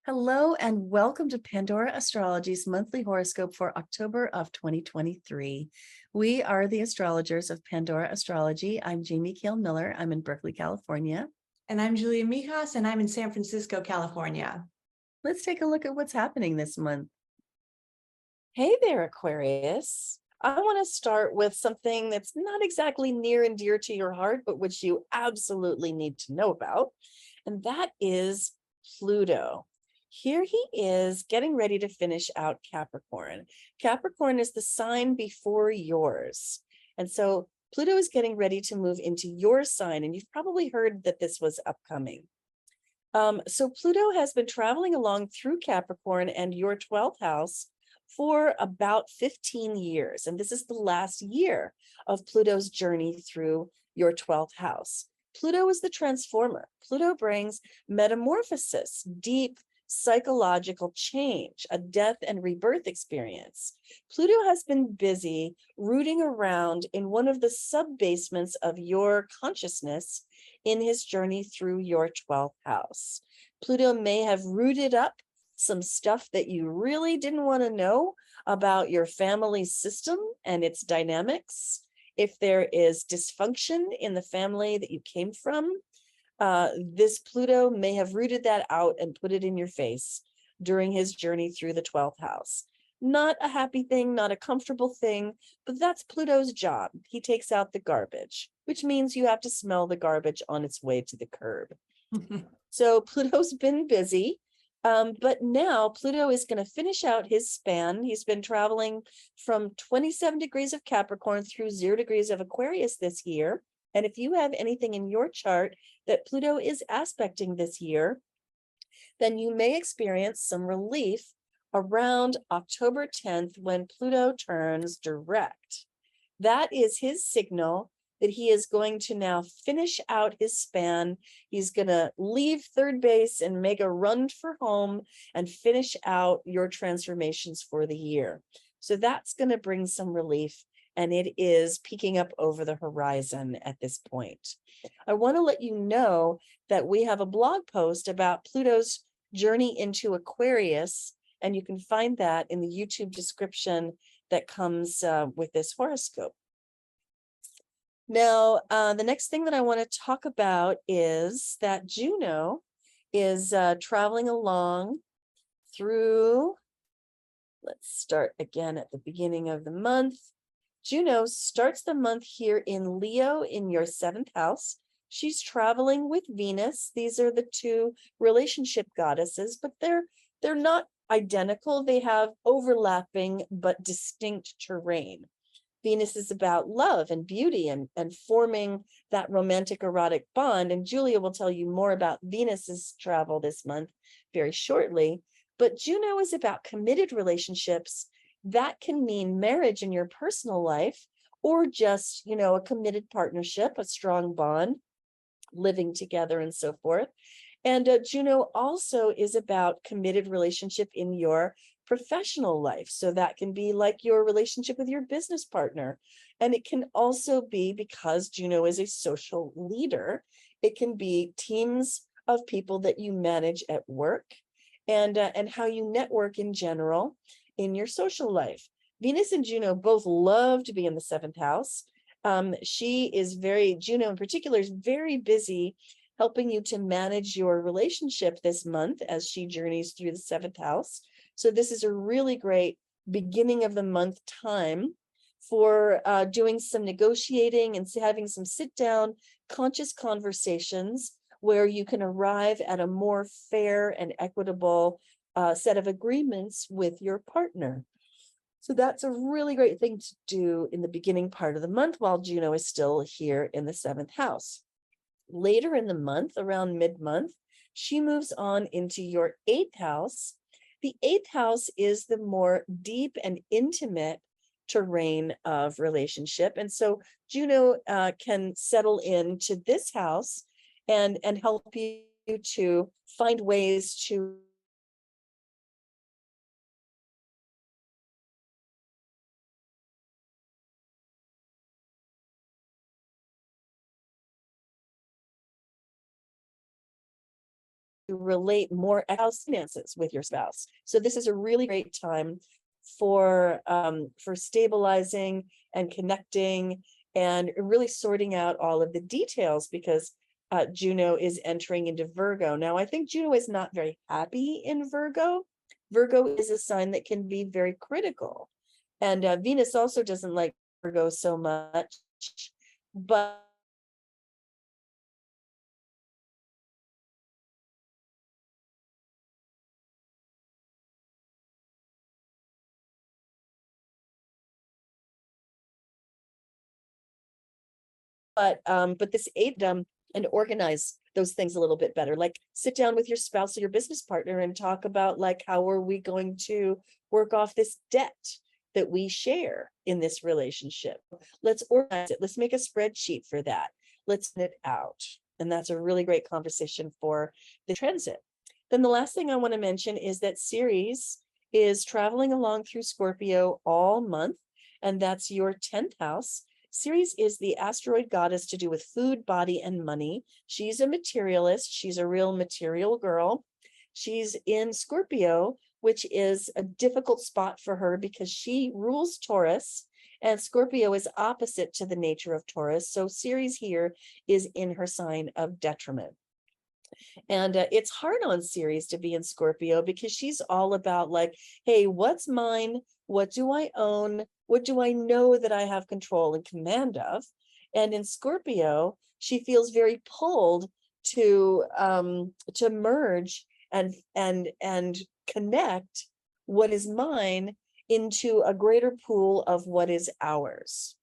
Hello and welcome to Pandora Astrology's monthly horoscope for October of 2023. We are the astrologers of Pandora Astrology. I'm Jamie Kale Miller. I'm in Berkeley, California. And I'm Julia Mijas, and I'm in San Francisco, California. Let's take a look at what's happening this month. Hey there, Aquarius. I want to start with something that's not exactly near and dear to your heart, but which you absolutely need to know about, and that is Pluto. Here he is getting ready to finish out Capricorn. Capricorn is the sign before yours. And so Pluto is getting ready to move into your sign. And you've probably heard that this was upcoming. So Pluto has been traveling along through Capricorn and your 12th house for about 15 years. And this is the last year of Pluto's journey through your 12th house. Pluto is the transformer. Pluto brings metamorphosis, deep psychological change, a death and rebirth experience. Pluto has been busy rooting around in one of the sub-basements of your consciousness in his journey through your 12th house. Pluto may have rooted up some stuff that you really didn't want to know about your family system and its dynamics. If there is dysfunction in the family that you came from, this Pluto may have rooted that out and put it in your face during his journey through the 12th house. Not a happy thing, not a comfortable thing, but that's Pluto's job. He takes out the garbage, which means you have to smell the garbage on its way to the curb. So Pluto's been busy, but now Pluto is going to finish out his span. He's been traveling from 27 degrees of Capricorn through 0 degrees of Aquarius this year. And if you have anything in your chart that Pluto is aspecting this year, then you may experience some relief around October 10th when Pluto turns direct. That is his signal that he is going to now finish out his span. He's going to leave third base and make a run for home and finish out your transformations for the year. So that's going to bring some relief, and it is peeking up over the horizon at this point. I want to let you know that we have a blog post about Pluto's journey into Aquarius, and you can find that in the YouTube description that comes with this horoscope. Now, the next thing that I want to talk about is that Juno is traveling along through, let's start again at the beginning of the month. Juno starts the month here in Leo in your 7th house. She's traveling with Venus. These are the two relationship goddesses, but they're not identical. They have overlapping but distinct terrain. Venus is about love and beauty and forming that romantic erotic bond. And Julia will tell you more about Venus's travel this month very shortly. But Juno is about committed relationships. That can mean marriage in your personal life, or just, a committed partnership, a strong bond, living together and so forth. And Juno also is about committed relationship in your professional life. So that can be like your relationship with your business partner. And it can also be, because Juno is a social leader, it can be teams of people that you manage at work, and how you network in general in your social life. Venus and Juno both love to be in the 7th house. Juno in particular is very busy helping you to manage your relationship this month as she journeys through the 7th house. So this is a really great beginning of the month time for doing some negotiating and having some sit down conscious conversations where you can arrive at a more fair and equitable set of agreements with your partner. So that's a really great thing to do in the beginning part of the month while Juno is still here in the 7th house. Later in the month, around mid-month, she moves on into your 8th house. The 8th house is the more deep and intimate terrain of relationship. And so Juno can settle into this house and help you to find ways to relate more about finances with your spouse. So this is a really great time for stabilizing and connecting and really sorting out all of the details, because Juno is entering into Virgo. Now, I think Juno is not very happy in Virgo. Virgo is a sign that can be very critical. And Venus also doesn't like Virgo so much. But but this aid them and organize those things a little bit better. Like sit down with your spouse or your business partner and talk about, like, how are we going to work off this debt that we share in this relationship? Let's organize it. Let's make a spreadsheet for that. Let's net it out. And that's a really great conversation for the transit. Then the last thing I want to mention is that Ceres is traveling along through Scorpio all month, and that's your 10th house. Ceres is the asteroid goddess to do with food, body, and money. She's a materialist. She's a real material girl. She's in Scorpio, which is a difficult spot for her because she rules Taurus, and Scorpio is opposite to the nature of Taurus. So Ceres here is in her sign of detriment. And it's hard on Ceres to be in Scorpio because she's all about, like, hey, what's mine? What do I own? What do I know that I have control and command of? And in Scorpio, she feels very pulled to merge and connect what is mine into a greater pool of what is ours.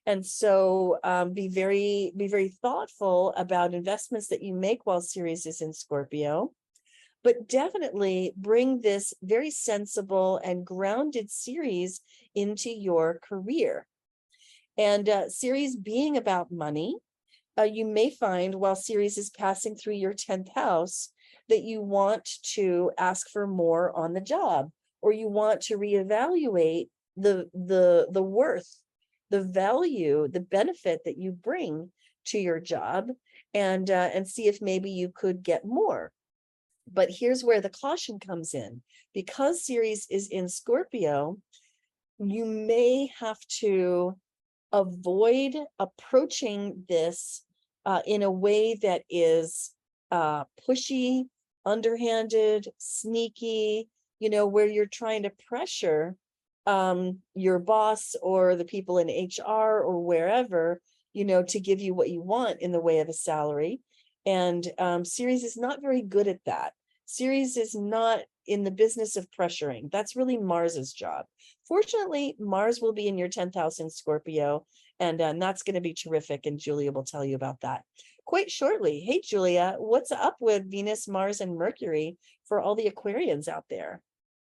And so be very thoughtful about investments that you make while Ceres is in Scorpio, but definitely bring this very sensible and grounded Ceres into your career. And Ceres being about money, you may find while Ceres is passing through your 10th house that you want to ask for more on the job, or you want to reevaluate the worth, the value, the benefit that you bring to your job, and see if maybe you could get more. But here's where the caution comes in. Because Ceres is in Scorpio, you may have to avoid approaching this in a way that is pushy, underhanded, sneaky, where you're trying to pressure your boss or the people in HR or wherever, to give you what you want in the way of a salary. And Ceres is not very good at that. Ceres is not in the business of pressuring. That's really Mars's job. Fortunately, Mars will be in your 10th house in Scorpio, and that's going to be terrific. And Julia will tell you about that quite shortly. Hey, Julia, what's up with Venus, Mars, and Mercury for all the Aquarians out there?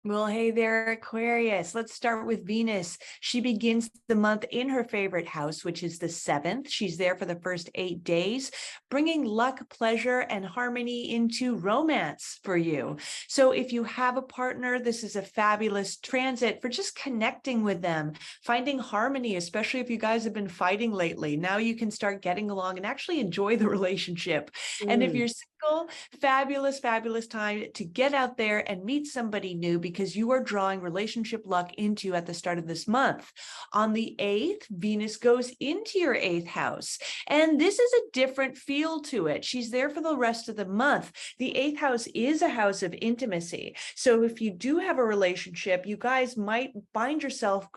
Well, hey there, Aquarius. Let's start with Venus. She begins the month in her favorite house, which is the 7th. She's there for the first 8 days, bringing luck, pleasure, and harmony into romance for you. So if you have a partner, this is a fabulous transit for just connecting with them, finding harmony, especially if you guys have been fighting lately. Now you can start getting along and actually enjoy the relationship. And if you're single, fabulous, fabulous time to get out there and meet somebody new, because you are drawing relationship luck into at the start of this month. On the 8th, Venus goes into your 8th house, and this is a different feel to it. She's there for the rest of the month. The 8th house is a house of intimacy. So if you do have a relationship, you guys might find yourself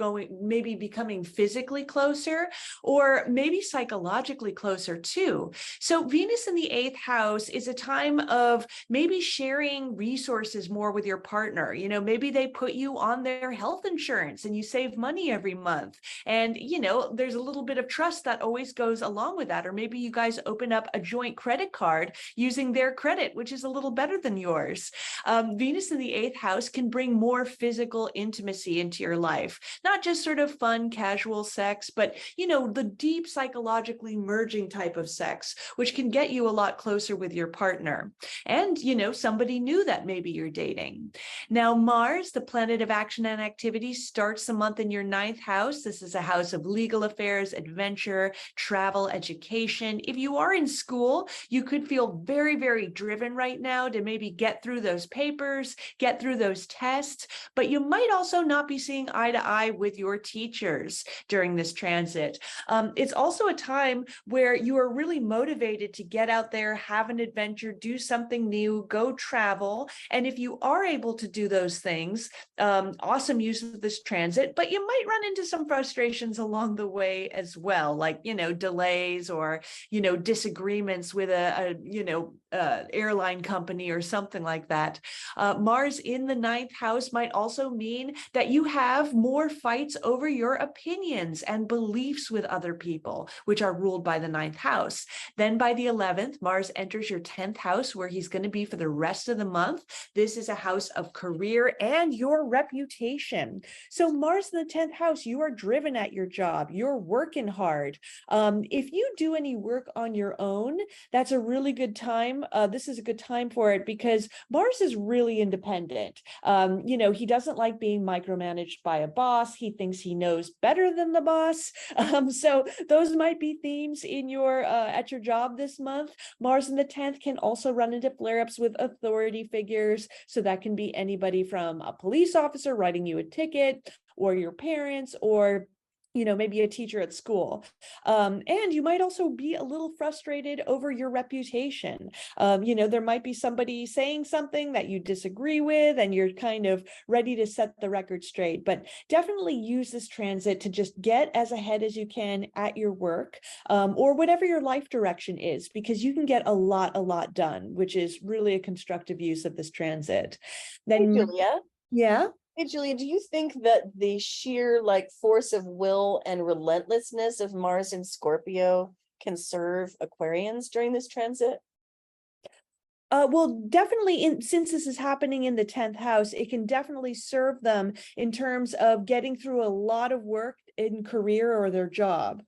maybe becoming physically closer, or maybe psychologically closer too. So Venus in the 8th house is a time of maybe sharing resources more with your partner. Maybe they put you on their health insurance and you save money every month. And, there's a little bit of trust that always goes along with that. Or maybe you guys open up a joint credit card using their credit, which is a little better than yours. Venus in the 8th house can bring more physical intimacy into your life, not just sort of fun, casual sex, but, the deep psychologically merging type of sex, which can get you a lot closer with your partner. And, somebody new that maybe you're dating. Now, Mars, the planet of action and activity, starts the month in your ninth house. This is a house of legal affairs, adventure, travel, education. If you are in school, you could feel very, very driven right now to maybe get through those papers, get through those tests, but you might also not be seeing eye to eye with your teachers during this transit. It's also a time where you are really motivated to get out there, have an adventure, do something new, go travel. And if you are able to do those things, awesome use of this transit, but you might run into some frustrations along the way as well, like, delays or, disagreements with airline company or something like that. Mars in the ninth house might also mean that you have more fights over your opinions and beliefs with other people, which are ruled by the ninth house. Then by the 11th, Mars enters your 10th house, where he's going to be for the rest of the month. This is a house of career and your reputation. So Mars in the 10th house, you are driven at your job. You're working hard. If you do any work on your own, that's a really good time. This is a good time for it because Mars is really independent. He doesn't like being micromanaged by a boss. He thinks he knows better than the boss. So those might be themes in your at your job this month. Mars in the 10th can also run into flare-ups with authority figures. So that can be anybody from a police officer writing you a ticket, or your parents, or maybe a teacher at school. And you might also be a little frustrated over your reputation. There might be somebody saying something that you disagree with, and you're kind of ready to set the record straight. But definitely use this transit to just get as ahead as you can at your work, or whatever your life direction is, because you can get a lot done, which is really a constructive use of this transit. Hey, Then, Julia. yeah. Hey, Julia, do you think that the sheer force of will and relentlessness of Mars in Scorpio can serve Aquarians during this transit? Well, definitely, since this is happening in the 10th house, it can definitely serve them in terms of getting through a lot of work in career or their job.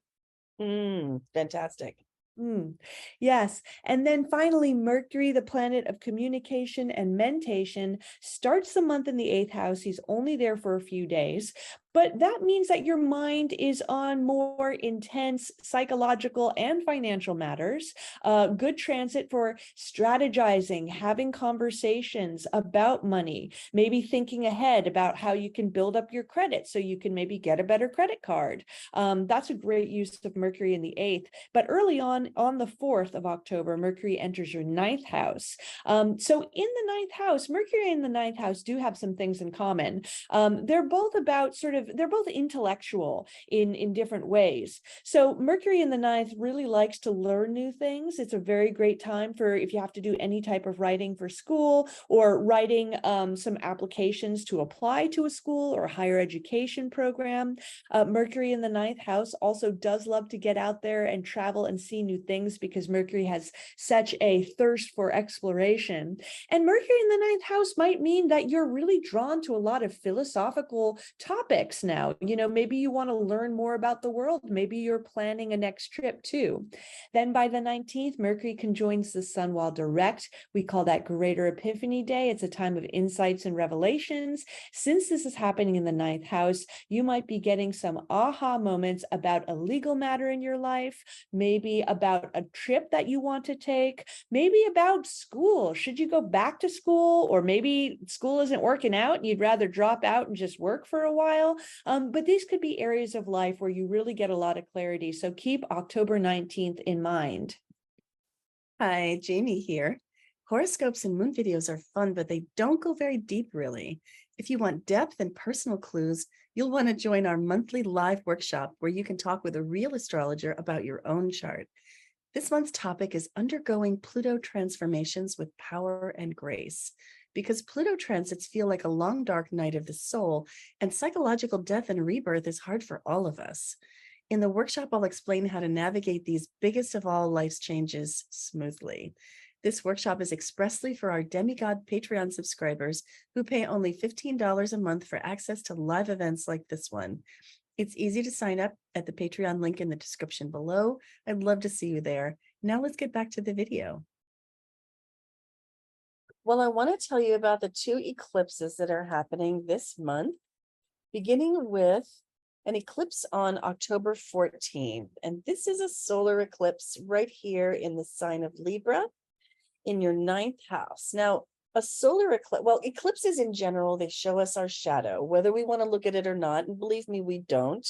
Fantastic. Yes. And then finally, Mercury, the planet of communication and mentation, starts the month in the 8th house. He's only there for a few days, but that means that your mind is on more intense psychological and financial matters. Good transit for strategizing, having conversations about money, maybe thinking ahead about how you can build up your credit so you can maybe get a better credit card. That's a great use of Mercury in the 8th. But early on the 4th of October, Mercury enters your 9th house. So in the 9th house, Mercury and the 9th house do have some things in common. They're both about they're both intellectual in different ways. So Mercury in the 9th really likes to learn new things. It's a very great time for if you have to do any type of writing for school, or writing some applications to apply to a school or a higher education program. Mercury in the 9th house also does love to get out there and travel and see new things, because Mercury has such a thirst for exploration. And Mercury in the 9th house might mean that you're really drawn to a lot of philosophical topics now. Maybe you want to learn more about the world. Maybe you're planning a next trip too. Then by the 19th, Mercury conjoins the sun while direct. We call that Greater Epiphany Day. It's a time of insights and revelations. Since this is happening in the 9th house, you might be getting some aha moments about a legal matter in your life, maybe about a trip that you want to take, maybe about school. Should you go back to school? Or maybe school isn't working out and you'd rather drop out and just work for a while. But these could be areas of life where you really get a lot of clarity. So keep October 19th in mind. Hi, Jamie here. Horoscopes and moon videos are fun, but they don't go very deep, really. If you want depth and personal clues, you'll want to join our monthly live workshop where you can talk with a real astrologer about your own chart. This month's topic is undergoing Pluto transformations with power and grace. Because Pluto transits feel like a long, dark night of the soul, and psychological death and rebirth is hard for all of us. In the workshop, I'll explain how to navigate these biggest of all life's changes smoothly. This workshop is expressly for our Demigod Patreon subscribers who pay only $15 a month for access to live events like this one. It's easy to sign up at the Patreon link in the description below. I'd love to see you there. Now let's get back to the video. Well, I want to tell you about the two eclipses that are happening this month, beginning with an eclipse on October 14th. And this is a solar eclipse right here in the sign of Libra in your ninth house. Now, a solar eclipse, well, eclipses in general, they show us our shadow, whether we want to look at it or not. And believe me, we don't.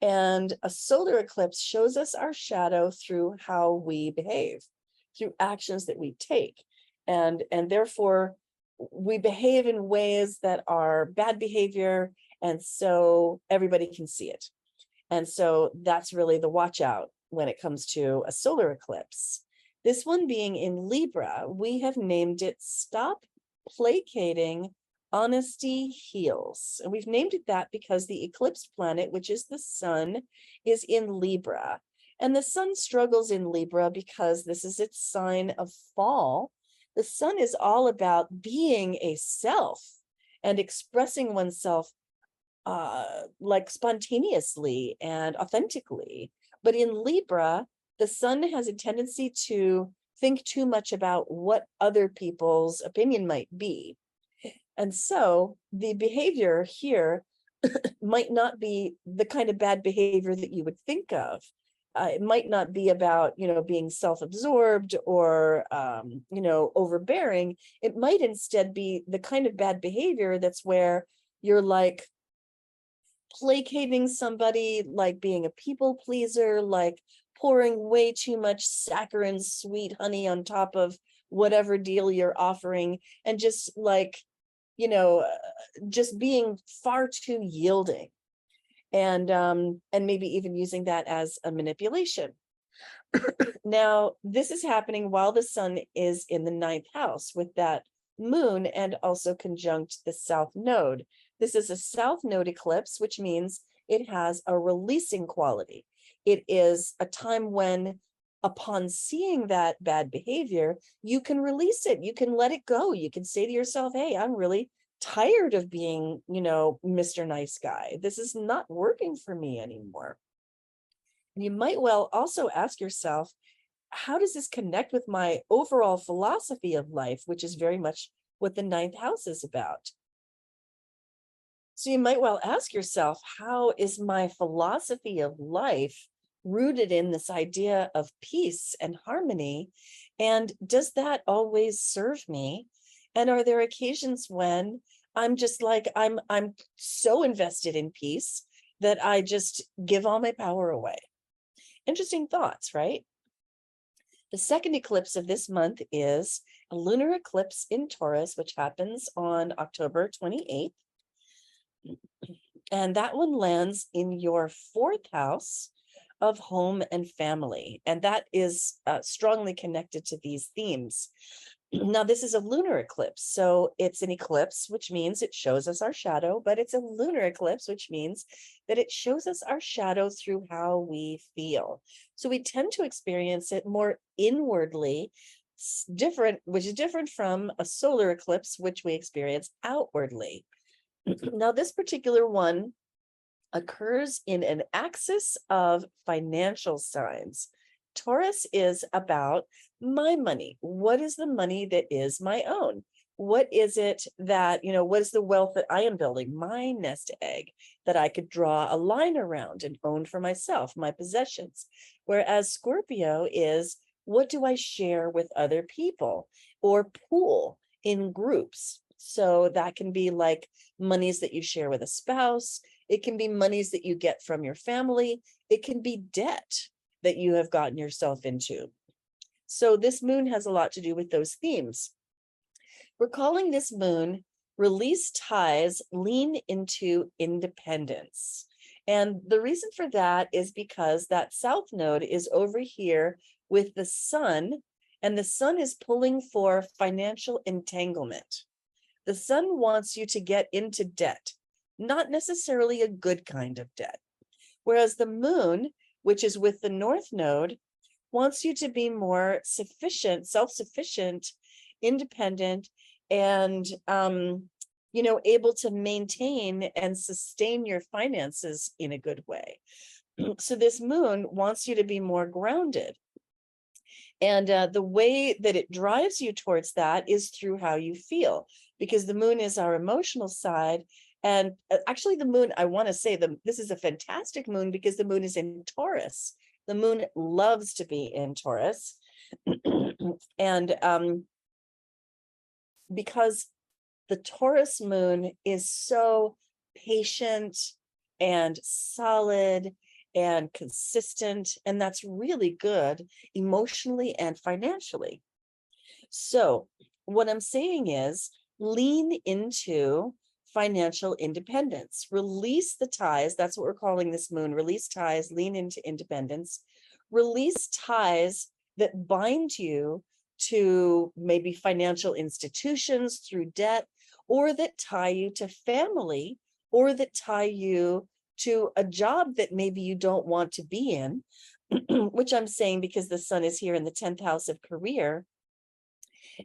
And a solar eclipse shows us our shadow through how we behave, through actions that we take. And therefore, we behave in ways that are bad behavior. And so everybody can see it. And so that's really the watch out when it comes to a solar eclipse. This one being in Libra, we have named it Stop Placating, Honesty Heals. And we've named it that because the eclipse planet, which is the sun, is in Libra. And the sun struggles in Libra because this is its sign of fall. The sun is all about being a self and expressing oneself like spontaneously and authentically. But in Libra, the sun has a tendency to think too much about what other people's opinion might be. And so the behavior here might not be the kind of bad behavior that you would think of. It might not be about, being self-absorbed or, overbearing. It might instead be the kind of bad behavior that's where you're like placating somebody, like being a people pleaser, like pouring way too much saccharine sweet honey on top of whatever deal you're offering, and just like, just being far too yielding, and maybe even using that as a manipulation. Now, this is happening while the sun is in the ninth house with that moon and also conjunct the south node. This is a south node eclipse, which means it has a releasing quality. It is a time when, upon seeing that bad behavior, you can release it. You can let it go. You can say to yourself, hey, I'm really tired of being, Mr. Nice Guy. This is not working for me anymore. And you might well also ask yourself, how does this connect with my overall philosophy of life, which is very much what the ninth house is about? So you might well ask yourself, how is my philosophy of life rooted in this idea of peace and harmony? And does that always serve me? And are there occasions when I'm just like, I'm so invested in peace that I just give all my power away? Interesting thoughts, right? The second eclipse of this month is a lunar eclipse in Taurus, which happens on October 28th. And that one lands in your fourth house of home and family. And that is strongly connected to these themes. Now, this is a lunar eclipse. So it's an eclipse, which means it shows us our shadow, but it's a lunar eclipse, which means that it shows us our shadow through how we feel. So we tend to experience it more inwardly, which is different from a solar eclipse, which we experience outwardly. Now, this particular one occurs in an axis of financial signs. Taurus is about my money. What is the money that is my own? What is it that, what is the wealth that I am building, my nest egg that I could draw a line around and own for myself, my possessions? Whereas Scorpio is, what do I share with other people or pool in groups? So that can be like monies that you share with a spouse. It can be monies that you get from your family. It can be debt that you have gotten yourself into. So this moon has a lot to do with those themes. We're calling this moon Release Ties, Lean into Independence. And the reason for that is because that south node is over here with the sun, and the sun is pulling for financial entanglement. The sun wants you to get into debt, not necessarily a good kind of debt. Whereas the moon, which is with the north node, wants you to be more sufficient, self-sufficient, independent, and able to maintain and sustain your finances in a good way. So this moon wants you to be more grounded. And the way that it drives you towards that is through how you feel, because the moon is our emotional side. And actually, the moon, I want to say this is a fantastic moon because the moon is in Taurus. The moon loves to be in Taurus. And because the Taurus moon is so patient and solid and consistent, and that's really good emotionally and financially. So what I'm saying is lean into financial independence, release the ties. That's what we're calling this moon. Release ties, lean into independence, release ties that bind you to maybe financial institutions through debt, or that tie you to family, or that tie you to a job that maybe you don't want to be in, which I'm saying because the sun is here in the 10th house of career.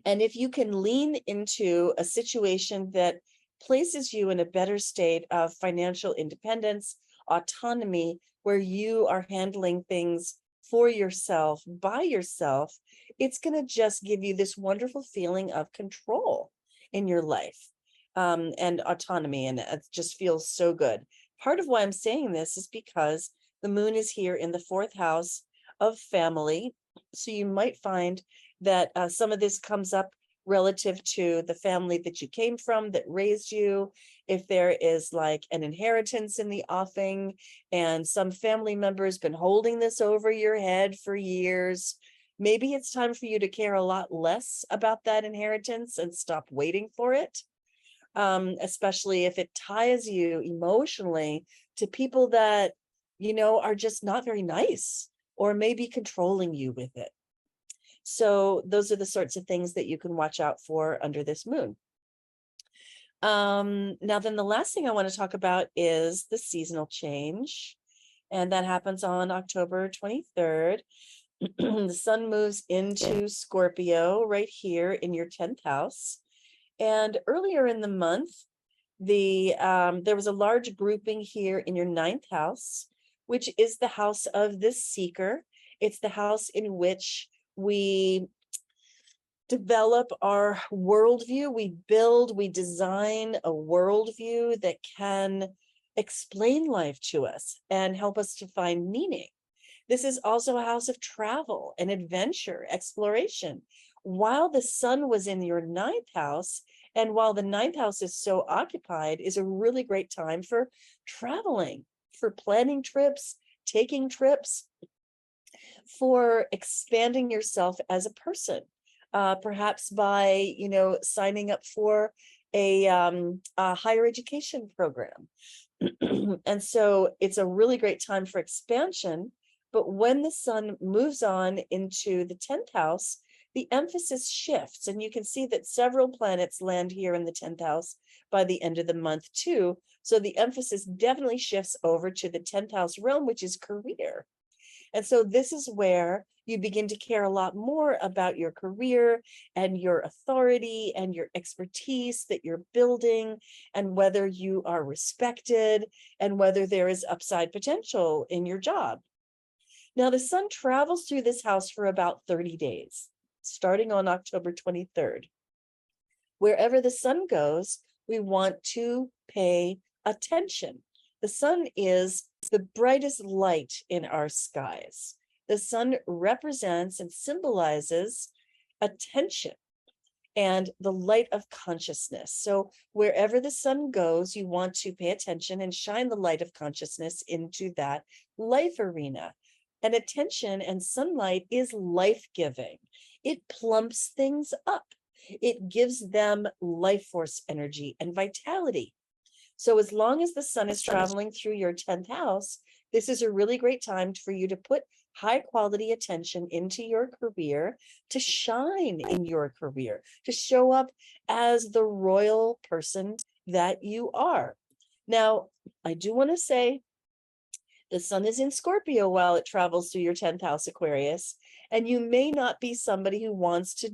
And if you can lean into a situation that places you in a better state of financial independence, autonomy, where you are handling things for yourself, by yourself, it's going to just give you this wonderful feeling of control in your life, and autonomy. And it just feels so good. Part of why I'm saying this is because the moon is here in the 4th house of family. So you might find that some of this comes up relative to the family that you came from, that raised you. If there is like an inheritance in the offing and some family member has been holding this over your head for years, maybe it's time for you to care a lot less about that inheritance and stop waiting for it. Especially if it ties you emotionally to people that, are just not very nice or maybe controlling you with it. So those are the sorts of things that you can watch out for under this moon. Now, then the last thing I want to talk about is the seasonal change. And that happens on October 23rd. The sun moves into Scorpio right here in your 10th house. And earlier in the month, there was a large grouping here in your 9th house, which is the house of the seeker. It's the house in which we develop our worldview. We design a worldview that can explain life to us and help us to find meaning. This is also a house of travel and adventure, exploration. While the sun was in your 9th house, and while the 9th house is so occupied, is a really great time for traveling, for planning trips, taking trips, for expanding yourself as a person, perhaps by, signing up for a higher education program. And so it's a really great time for expansion. But when the sun moves on into the 10th house, the emphasis shifts. And you can see that several planets land here in the 10th house by the end of the month too. So the emphasis definitely shifts over to the 10th house realm, which is career. And so this is where you begin to care a lot more about your career and your authority and your expertise that you're building, and whether you are respected and whether there is upside potential in your job. Now, the sun travels through this house for about 30 days, starting on October 23rd. Wherever the sun goes, we want to pay attention. The sun is the brightest light in our skies. The sun represents and symbolizes attention and the light of consciousness. So wherever the sun goes, you want to pay attention and shine the light of consciousness into that life arena. And attention and sunlight is life-giving. It plumps things up. It gives them life force energy and vitality. So as long as the sun is traveling through your 10th house, this is a really great time for you to put high quality attention into your career, to shine in your career, to show up as the royal person that you are. Now, I do want to say the sun is in Scorpio while it travels through your 10th house, Aquarius, and you may not be somebody who wants to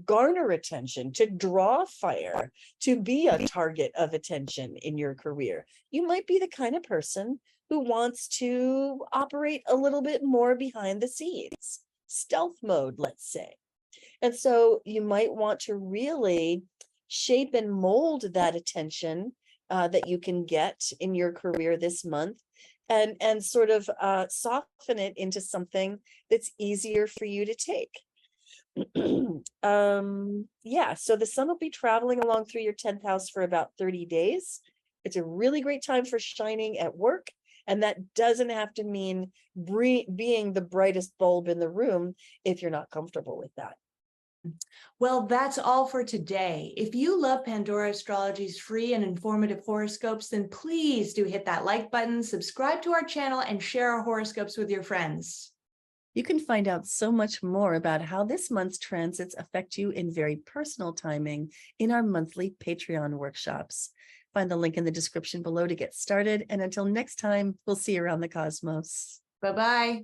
garner attention, to draw fire, to be a target of attention in your career. You might be the kind of person who wants to operate a little bit more behind the scenes, stealth mode, let's say. And so you might want to really shape and mold that attention that you can get in your career this month, and sort of soften it into something that's easier for you to take. Yeah, so the sun will be traveling along through your 10th house for about 30 days. It's a really great time for shining at work, and that doesn't have to mean being the brightest bulb in the room if you're not comfortable with that. Well, that's all for today. If you love Pandora Astrology's free and informative horoscopes, then please do hit that like button, subscribe to our channel, and share our horoscopes with your friends. You can find out so much more about how this month's transits affect you in very personal timing in our monthly Patreon workshops. Find the link in the description below to get started. And until next time, we'll see you around the cosmos. Bye-bye.